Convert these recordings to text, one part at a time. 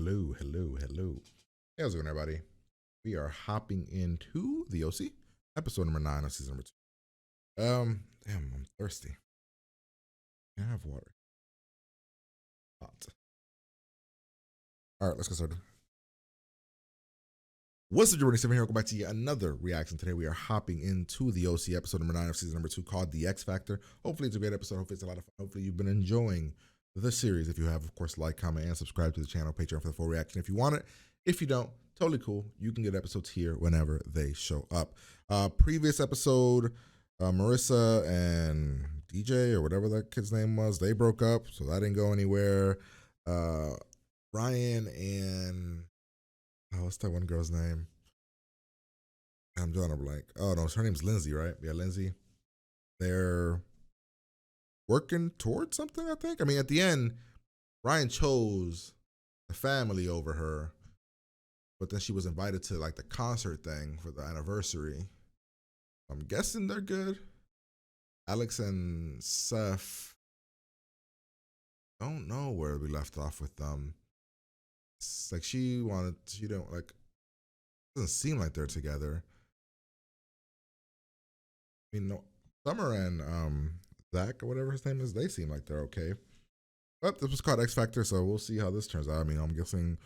Hello. Hey, how's it going, everybody? We are hopping into the OC, episode number 9 of season number 2. Damn, I'm thirsty. Can I have water? Hot. All right, let's get started. What's up, Jordan7 here? Welcome back to yet another reaction. Today we are hopping into the OC, episode number 9 of season number 2, called The X Factor. Hopefully it's a great episode. Hopefully it's a lot of fun. Hopefully you've been enjoying the series. If you have, of course, like, comment, and subscribe to the channel, Patreon for the full reaction if you want it. If you don't, totally cool. You can get episodes here whenever they show up. Previous episode, Marissa and DJ, or whatever that kid's name was, they broke up, so that didn't go anywhere. Ryan and... oh, what's that one girl's name? I'm drawing a blank. Oh, no, her name's Lindsay, right? Yeah, Lindsay. They're working towards something, I think. I mean, at the end, Ryan chose the family over her, but then she was invited to, like, the concert thing for the anniversary. I'm guessing they're good. Alex and Seth, don't know where we left off with them. It's like she don't, like, doesn't seem like they're together. I mean, no, Summer and Zach or whatever his name is, they seem like they're okay. But this was called X Factor, so we'll see how this turns out. I mean, I'm guessing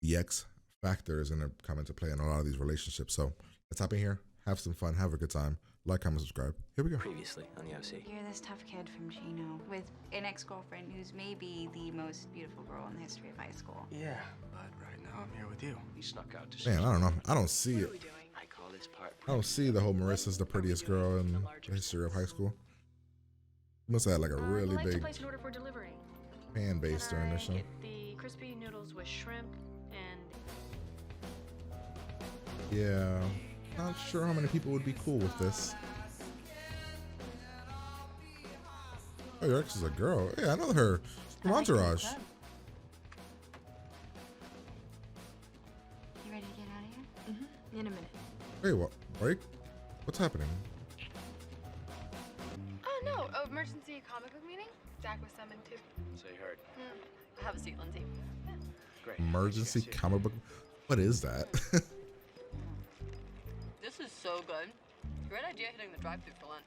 the X Factor is going to come into play in a lot of these relationships. So let's hop in here, have some fun, have a good time. Like, comment, subscribe. Here we go. Previously on the OC. You're this tough kid from Chino with an ex-girlfriend who's maybe the most beautiful girl in the history of high school. Yeah, but right now I'm here with you. You snuck out to Man, I don't know. I don't see it. I call this part. I don't see the whole Marissa's the prettiest girl in the history of high school. Must have had like a really big place an order for delivery. fan base during this show. Get the crispy noodles with shrimp and Yeah, not sure how many people would be cool with this. Oh, your ex is a girl. Yeah, I know her. She's from Entourage. You ready to get out of here? in a minute. Hey, what? Break? What's happening? Oh no, emergency comic book meeting? Zach was summoned too. So you heard. Have a seat, Lindsay. Great. Emergency comic book? What is that? This is so good. Great idea hitting the drive-thru for lunch.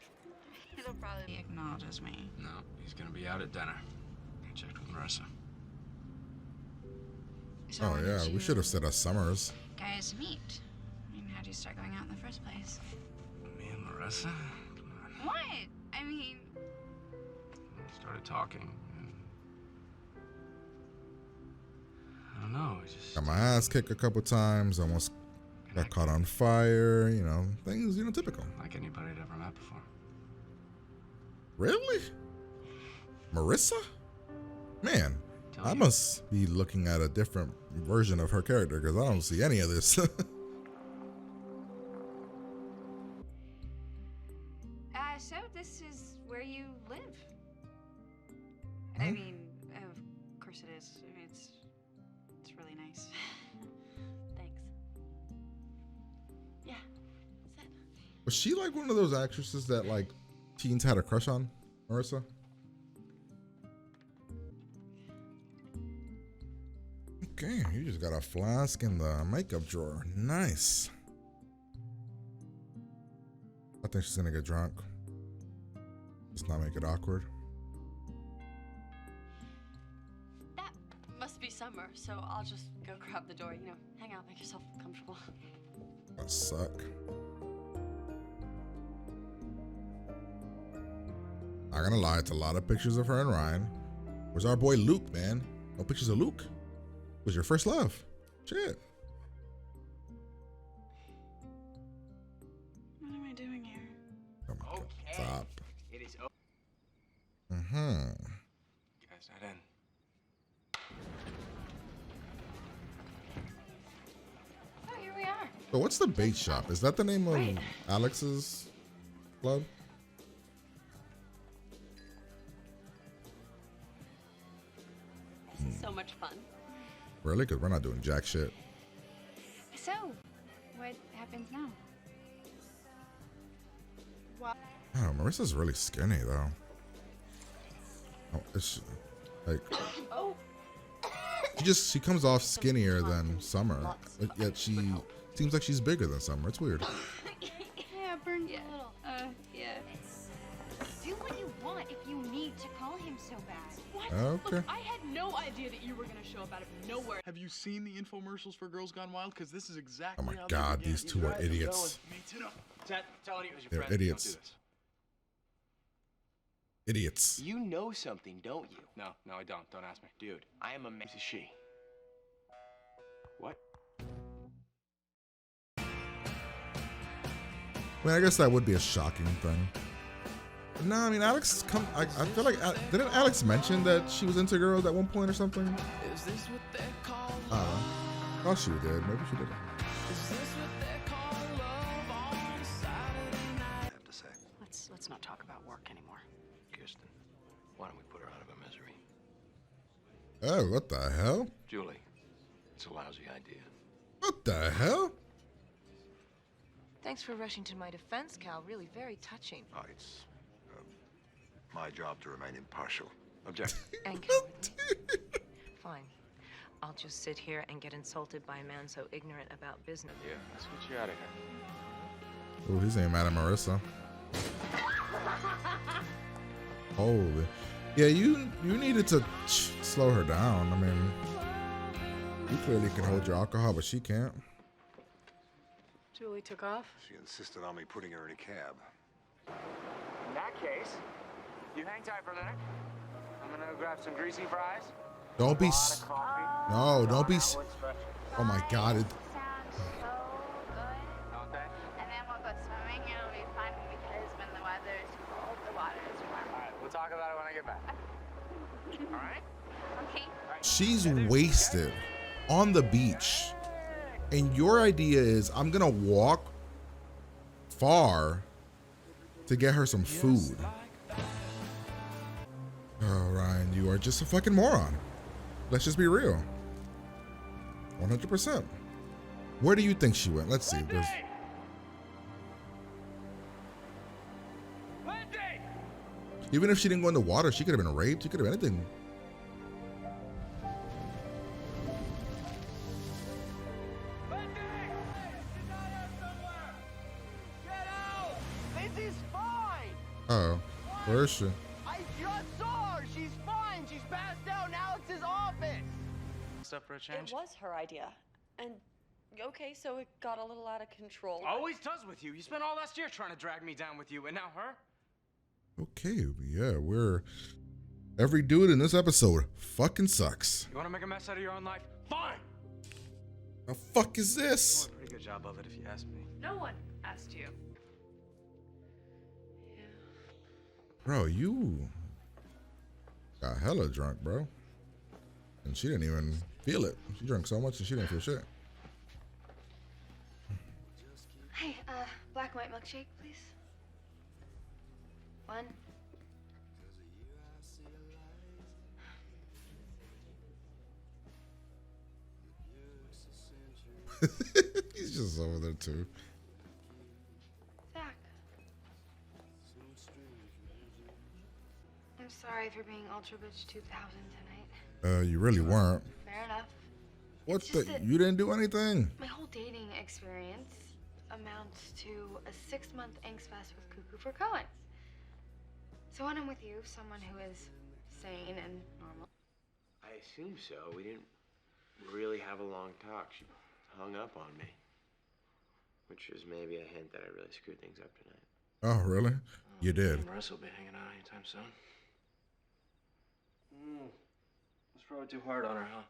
He'll probably acknowledges me. No, he's gonna be out at dinner. I checked with Marissa. So Oh when yeah, did we you should have said us Summers. guys meet? I mean, how'd you start going out in the first place? Me and Marissa? Come on. What? I mean, We started talking. And I don't know. We just Got my ass kicked a couple times. Almost got caught on fire. You know, things, typical. like anybody I'd ever met before. Really? Marissa? Man, Tell I you. must be looking at a different version of her character because I don't see any of this. so this is where you live? Hmm? I mean, of course it is. I mean, it's really nice. Thanks. Yeah, that's it. Was she like one of those actresses that like teens had a crush on, Marissa? Okay, you just got a flask in the makeup drawer. Nice. I think she's gonna get drunk. Let's not make it awkward. That must be summer, so I'll just go grab the door. Hang out, make yourself comfortable. That suck. Not gonna lie, it's a lot of pictures of her and Ryan. Where's our boy Luke, man? No pictures of Luke. Was your first love? Shit. What am I doing here? Oh my God. Okay. Stop. It is over. Guys, not in. Oh, here we are. So what's the bait shop? Is that the name of Alex's club? This is so much fun. Really? Because we're not doing jack shit. So, what happens now? Oh, Marissa's really skinny though. Oh, it's like Oh. She comes off skinnier than Summer, but yet she seems like she's bigger than Summer. It's weird. Yeah, burned a little. Yeah. Do what you want if you need to call him so bad. What? Okay. Look, I had no idea that you were gonna show up out of nowhere. Have you seen the infomercials for Girls Gone Wild? Because this is exactly Oh my how God, they begin. these two are idiots. Me too. Telling you as your They're friend, idiots. Don't do this. Idiots. You know something, don't you? No, I don't. Don't ask me. Dude, I am a man. This is she. What? I mean, I guess that would be a shocking thing. But no, I mean, Alex, I feel like, didn't Alex mention that she was into girls at one point or something? Is this what they call I don't know. I thought she did. Maybe she didn't. Is this what they call love on Saturday night? I have to say. Let's not talk about work anymore. Kirsten, why don't we put her out of her misery? Oh, what the hell? Julie, it's a lousy idea. What the hell? Thanks for rushing to my defense, Cal. Really very touching. Oh, it's my job to remain impartial. Object. And cowardly. Fine. I'll just sit here and get insulted by a man so ignorant about business. Yeah, let's get you out of here. Oh, he's ain't mad at Marissa. Holy. Yeah, you needed to slow her down. I mean, you clearly can hold your alcohol, but she can't. Julie took off. She insisted on me putting her in a cab. In that case, you hang tight for a minute. I'm gonna grab some greasy fries. Don't be. Coffee. No, don't be. Oh my God. Sounds so good. Okay. And then we'll go swimming and it'll be fun because when the weather is cold, the water is warm. All right, we'll talk about it when I get back. All right? Okay? She's wasted on the beach. And your idea is, I'm going to walk far to get her some food. Oh, Ryan, you are just a fucking moron. Let's just be real. 100%. Where do you think she went? Let's see. Even if she didn't go in the water, she could have been raped. She could have been anything. Lindsay's fine! Oh, where is she? I just saw her! She's fine! She's passed out in Alex's office! Stuff for a It change? was her idea. And okay, so it got a little out of control. Always does with you. You spent all last year trying to drag me down with you, and now her? Okay, yeah, every dude in this episode fucking sucks. You want to make a mess out of your own life? Fine! The fuck is this? Doing a pretty good job of it, if you ask me. No one asked you. Yeah. Bro, you got hella drunk, bro. And she didn't even feel it. She drank so much and she didn't feel shit. Hey, black and white milkshake, please. One. He's just over there too. Zach. I'm sorry for being Ultra Bitch 2000 tonight. You really weren't. Fair enough. What It's the? just that- You didn't do anything. My whole dating experience amounts to a 6-month angst fest with Cuckoo for Cohens. So when I'm with you, someone who is sane and normal. I assume so. We didn't really have a long talk. She hung up on me. Which was maybe a hint that I really screwed things up tonight. Oh, really? You did. Marissa will be hanging out anytime soon. That's probably too hard on her, huh?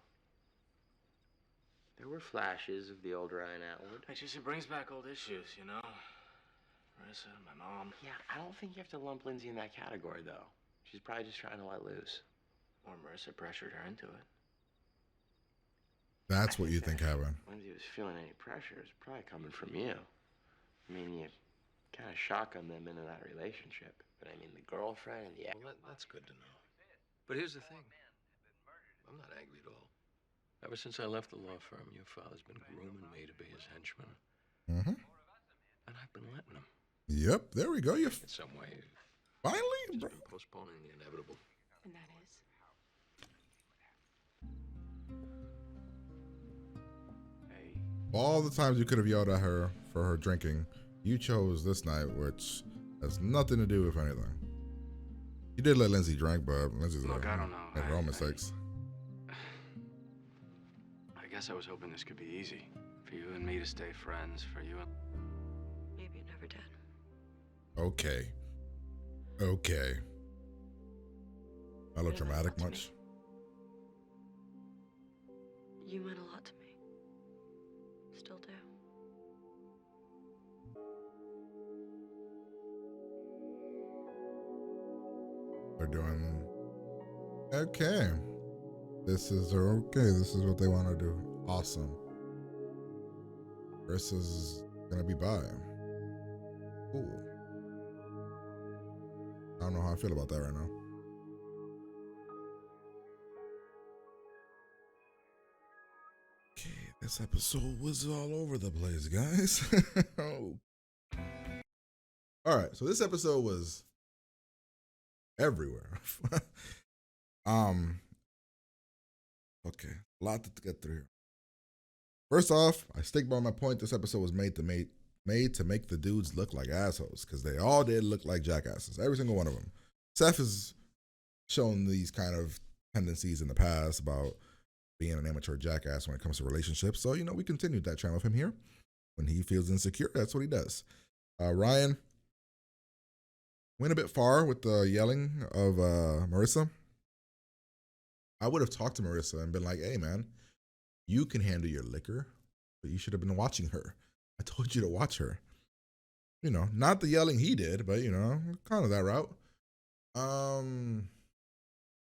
There were flashes of the old Ryan Atwood. Hey, she brings back old issues, you know? Marissa, my mom. Yeah, I don't think you have to lump Lindsay in that category, though. She's probably just trying to let loose. Or Marissa pressured her into it. That's what you think happened. Lindsay was feeling any pressure. It's probably coming from you. I mean, you kind of shotgun them into that relationship. But I mean, the girlfriend and the... Well, that's good to know. But here's the thing. I'm not angry at all. Ever since I left the law firm, your father's been grooming me to be his henchman. Mm-hmm. And I've been letting him. Yep, there we go. You In some way, finally, he's bro. been postponing the inevitable. And that is? All the times you could have yelled at her for her drinking, you chose this night, which has nothing to do with anything. You did let Lindsay drink, but Lindsay's Look, I don't know. had her own mistakes. I guess I was hoping this could be easy. For you and me to stay friends, for you and... Maybe it never did. Okay. I look dramatic much. You meant a lot to me. Still do. They're doing okay. This is what they want to do. Awesome. Marissa's gonna be by. Cool. I don't know how I feel about that right now. Okay, this episode was all over the place, guys. Oh. All right, so this episode was everywhere. Okay, a lot to get through here. First off, I stick by my point. This episode was made to make the dudes look like assholes, because they all did look like jackasses. Every single one of them. Seth has shown these kind of tendencies in the past about being an amateur jackass when it comes to relationships. So, we continued that trend with him here. When he feels insecure, that's what he does. Ryan went a bit far with the yelling of Marissa. I would have talked to Marissa and been like, hey, man, you can handle your liquor, but you should have been watching her. I told you to watch her. Not the yelling he did, but, kind of that route.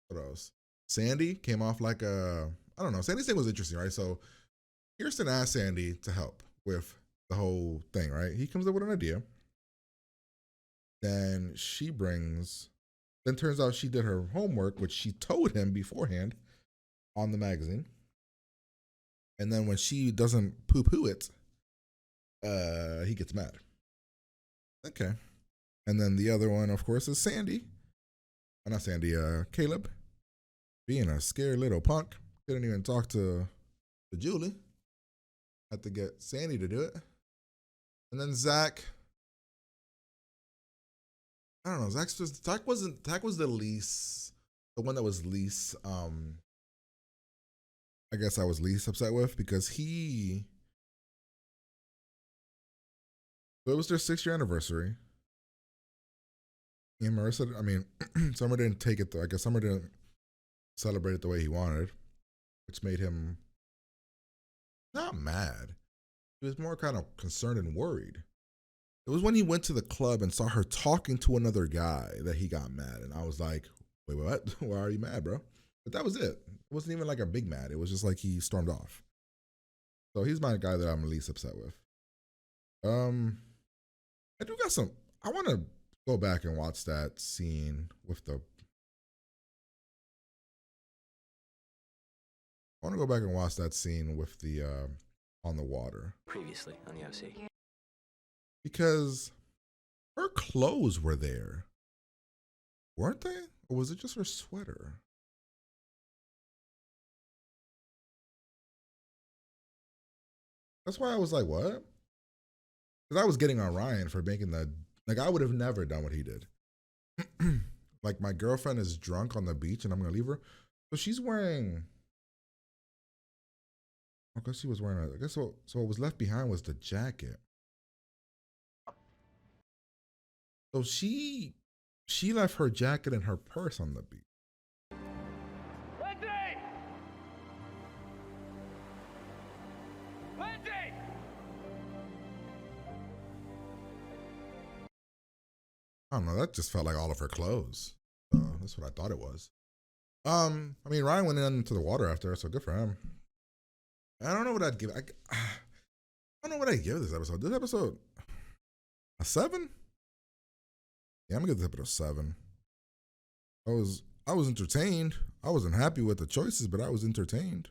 What else? Sandy came off like I don't know. Sandy's thing was interesting, right? So Kirsten asked Sandy to help with the whole thing, right? He comes up with an idea. Then turns out she did her homework, which she told him beforehand on the magazine. And then when she doesn't poo-poo it, he gets mad. Okay. And then the other one, of course, is Sandy. Not Sandy, Caleb. Being a scared little punk. Couldn't even talk to Julie. Had to get Sandy to do it. And then Zach. I don't know. Zach was the least, the one that was least, I guess I was least upset with, because it was their 6-year anniversary. And Marissa, Summer didn't take it, I guess Summer didn't celebrate it the way he wanted, which made him not mad. He was more kind of concerned and worried. It was when he went to the club and saw her talking to another guy that he got mad. And I was like, wait, what? Why are you mad, bro? But that was it. It wasn't even like a big mad. It was just like he stormed off. So he's my guy that I'm least upset with. I do got some, I want to go back and watch that scene with I want to go back and watch that scene with the, on the water. Previously on the OC. Because her clothes were there, weren't they? Or was it just her sweater? That's why I was like, what? Because I was getting on Ryan for making that. Like, I would have never done what he did. Like, my girlfriend is drunk on the beach and I'm going to leave her. So she's wearing. I guess she was wearing I guess so what was left behind was the jacket. So she left her jacket and her purse on the beach. Lindsay! Lindsay! I don't know. That just felt like all of her clothes. That's what I thought it was. Ryan went into the water after, so good for him. I don't know what I'd give. I don't know what I'd give this episode. This episode, a 7? Yeah, I'm gonna give this episode a 7. I was entertained. I wasn't happy with the choices, but I was entertained.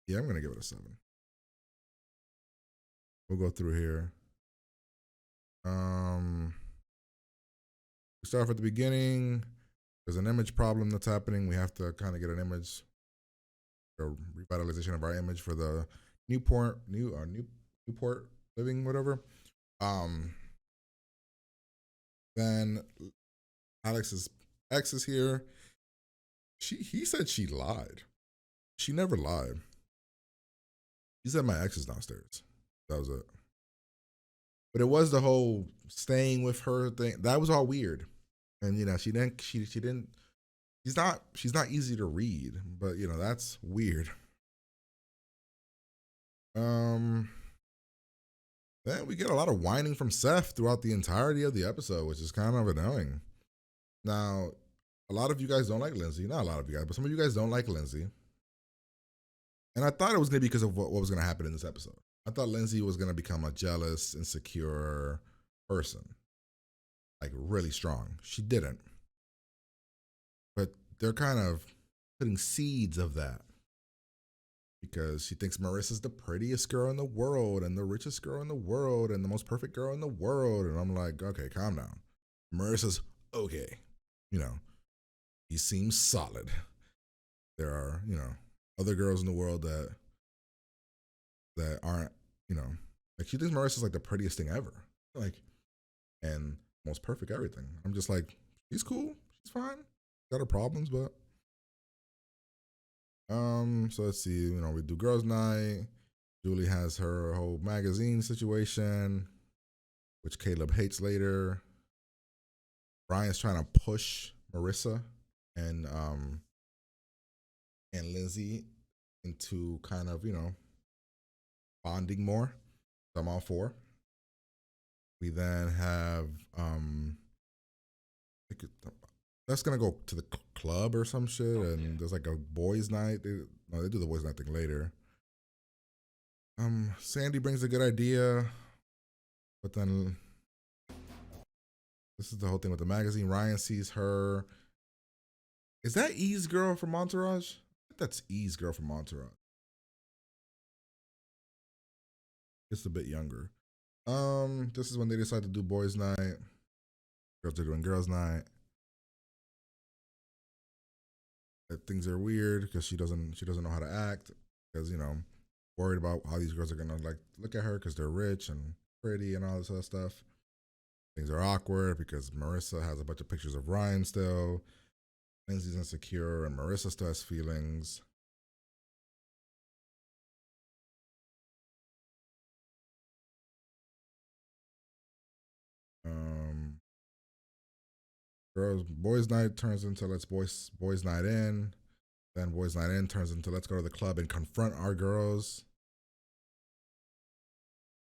Yeah, I'm gonna give it a 7. We'll go through here. We start off at the beginning. There's an image problem that's happening. We have to kind of get an image a revitalization of our image for the Newport living, whatever. Then Alex's ex is here. He said she lied. She never lied. He said my ex is downstairs. That was it. But it was the whole staying with her thing. That was all weird. And she didn't she's not easy to read, but that's weird. Then we get a lot of whining from Seth throughout the entirety of the episode, which is kind of annoying. Now, a lot of you guys don't like Lindsay. Not a lot of you guys, but some of you guys don't like Lindsay. And I thought it was going to be because of what was going to happen in this episode. I thought Lindsay was going to become a jealous, insecure person. Like, really strong. She didn't. But they're kind of putting seeds of that. Because she thinks Marissa's the prettiest girl in the world and the richest girl in the world and the most perfect girl in the world. And I'm like, okay, calm down. Marissa's okay. He seems solid. There are, other girls in the world that aren't, like she thinks Marissa's like the prettiest thing ever. Like, and most perfect everything. I'm just like, she's cool. She's fine. Got her problems, but so let's see, we do girls' night. Julie has her whole magazine situation, which Caleb hates later. Brian's trying to push Marissa and Lindsay into kind of, bonding more. So I'm all for. We then have that's gonna go to the club or some shit, and there's like a boys' night. They do the boys' night thing later. Sandy brings a good idea, but then this is the whole thing with the magazine. Ryan sees her. Is that E's girl from Entourage? I think that's E's girl from Entourage. It's a bit younger. This is when they decide to do boys' night. Girls are doing girls' night. Things are weird because she doesn't know how to act because worried about how these girls are gonna like look at her because they're rich and pretty and all this other stuff. Things are awkward because Marissa has a bunch of pictures of Ryan still. Lindsay's insecure and Marissa still has feelings. Boys' night turns into let's boys night in. Then boys' night in turns into let's go to the club and confront our girls.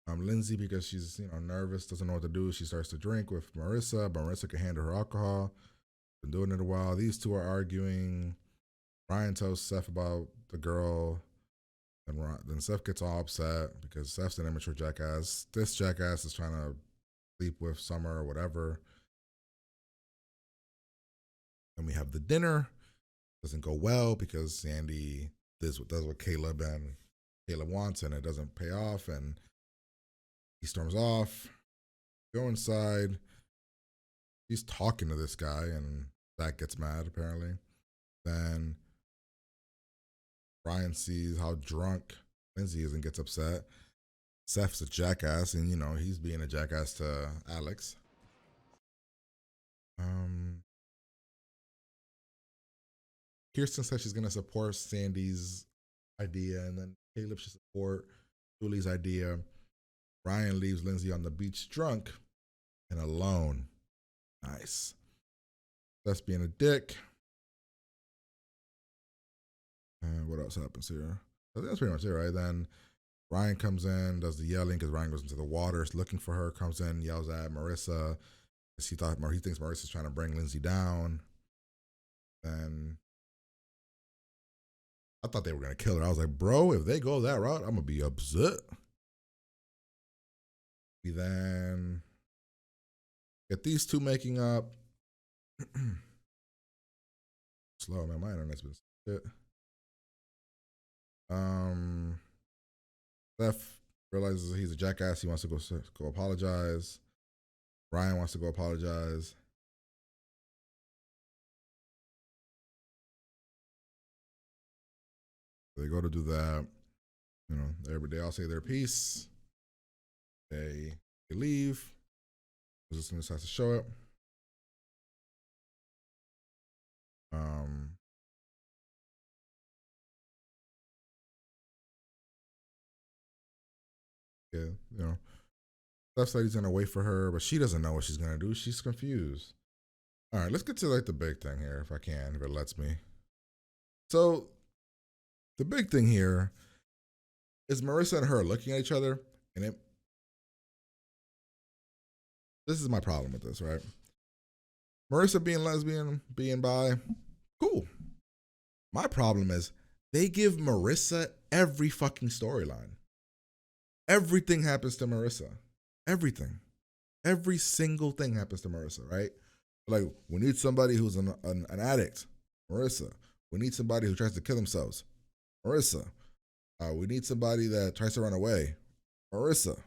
Lindsay, because she's nervous, doesn't know what to do. She starts to drink with Marissa, but Marissa can handle her alcohol. Been doing it a while. These two are arguing. Ryan tells Seth about the girl, and then Seth gets all upset because Seth's an immature jackass. This jackass is trying to sleep with Summer or whatever. Then we have the dinner. Doesn't go well because Sandy does what Caleb wants, and it doesn't pay off, and he storms off. Go inside. He's talking to this guy, and Zach gets mad, apparently. Then Ryan sees how drunk Lindsay is and gets upset. Seth's a jackass, and, he's being a jackass to Alex. Kirsten says she's going to support Sandy's idea, and then Caleb should support Julie's idea. Ryan leaves Lindsay on the beach drunk and alone. Nice. That's being a dick. And what else happens here? I think that's pretty much it, right? Then Ryan comes in, does the yelling because Ryan goes into the water, is looking for her, comes in, yells at Marissa. He thinks Marissa's trying to bring Lindsay down. And I thought they were going to kill her. I was like, bro, if they go that route, I'm going to be upset. We then get these two making up. Slow, man. My internet's been shit. Seth realizes he's a jackass. He wants to go apologize. Ryan wants to go apologize. They they go to do that. You know, they all say their piece. They leave. Resistance has to show up. Yeah, you know, Left Lady's gonna wait for her, but she doesn't know what she's gonna do. She's confused. All right, let's get to like the big thing here, if I can, if it lets me. So, the big thing here is Marissa and her looking at each other, and this is my problem with this, right? Marissa being lesbian, being bi, cool. My problem is they give Marissa every fucking storyline. Everything happens to Marissa. Everything. Every single thing happens to Marissa, right? Like, we need somebody who's an addict. Marissa. We need somebody who tries to kill themselves. Marissa. We need somebody that tries to run away. Marissa.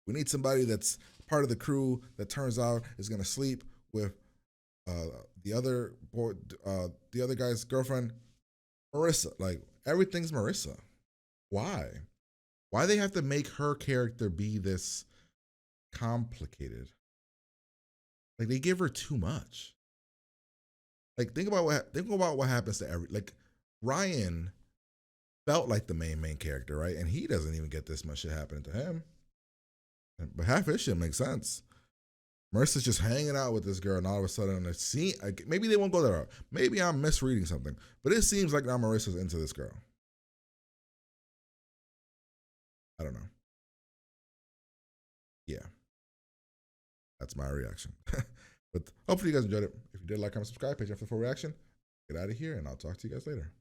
We need somebody that's part of the crew that turns out is going to sleep with the other boy, the other guy's girlfriend. Marissa. Like, everything's Marissa. Why? Why they have to make her character be this complicated? Like, they give her too much. Like, think about what happens to like, Ryan felt like the main character, right? And he doesn't even get this much shit happening to him. But half his shit makes sense. Marissa's just hanging out with this girl, and all of a sudden, maybe they won't go that route. Maybe I'm misreading something, but it seems like now Marissa's into this girl. I don't know. Yeah. That's my reaction. But hopefully you guys enjoyed it. If you did, like, comment, subscribe, page after full reaction. Get out of here, and I'll talk to you guys later.